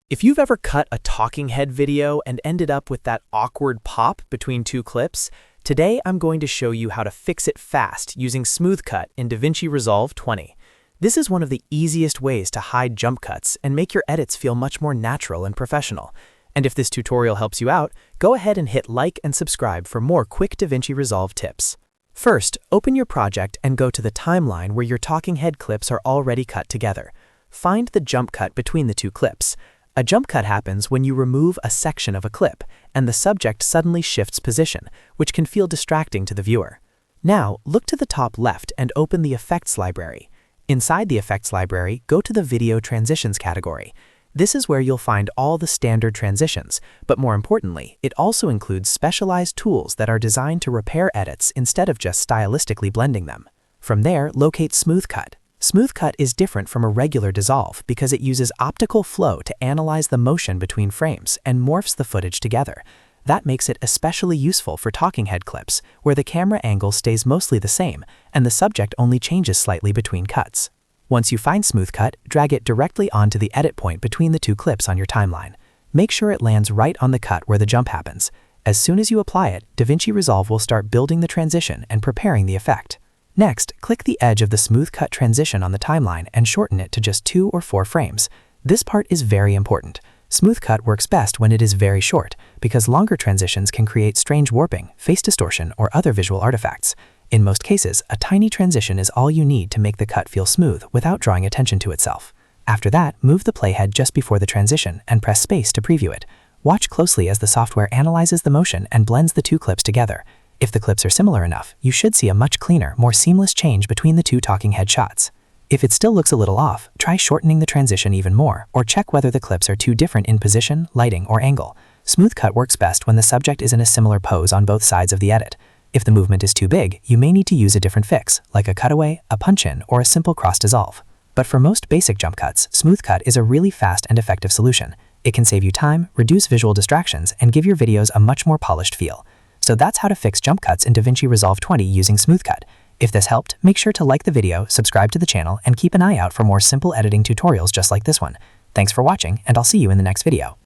If you've ever cut a talking head video and ended up with that awkward pop between two clips, today I'm going to show you how to fix it fast using Smooth Cut in DaVinci Resolve 20. This is one of the easiest ways to hide jump cuts and make your edits feel much more natural and professional. And if this tutorial helps you out, go ahead and hit like and subscribe for more quick DaVinci Resolve tips. First, open your project and go to the timeline where your talking head clips are already cut together. Find the jump cut between the two clips. A jump cut happens when you remove a section of a clip, and the subject suddenly shifts position, which can feel distracting to the viewer. Now, look to the top left and open the Effects library. Inside the Effects library, go to the Video Transitions category. This is where you'll find all the standard transitions, but more importantly, it also includes specialized tools that are designed to repair edits instead of just stylistically blending them. From there, locate Smooth Cut. Smooth Cut is different from a regular dissolve because it uses optical flow to analyze the motion between frames and morphs the footage together. That makes it especially useful for talking head clips, where the camera angle stays mostly the same and the subject only changes slightly between cuts. Once you find Smooth Cut, drag it directly onto the edit point between the two clips on your timeline. Make sure it lands right on the cut where the jump happens. As soon as you apply it, DaVinci Resolve will start building the transition and preparing the effect. Next, click the edge of the Smooth Cut transition on the timeline and shorten it to just 2 or 4 frames. This part is very important. Smooth Cut works best when it is very short, because longer transitions can create strange warping, face distortion, or other visual artifacts. In most cases, a tiny transition is all you need to make the cut feel smooth without drawing attention to itself. After that, move the playhead just before the transition and press space to preview it. Watch closely as the software analyzes the motion and blends the two clips together. If the clips are similar enough, you should see a much cleaner, more seamless change between the two talking head shots. If it still looks a little off, try shortening the transition even more, or check whether the clips are too different in position, lighting, or angle. Smooth Cut works best when the subject is in a similar pose on both sides of the edit. If the movement is too big, you may need to use a different fix, like a cutaway, a punch-in, or a simple cross dissolve. But for most basic jump cuts, Smooth Cut is a really fast and effective solution. It can save you time, reduce visual distractions, and give your videos a much more polished feel. So that's how to fix jump cuts in DaVinci Resolve 20 using Smooth Cut. If this helped, make sure to like the video, subscribe to the channel, and keep an eye out for more simple editing tutorials just like this one. Thanks for watching, and I'll see you in the next video.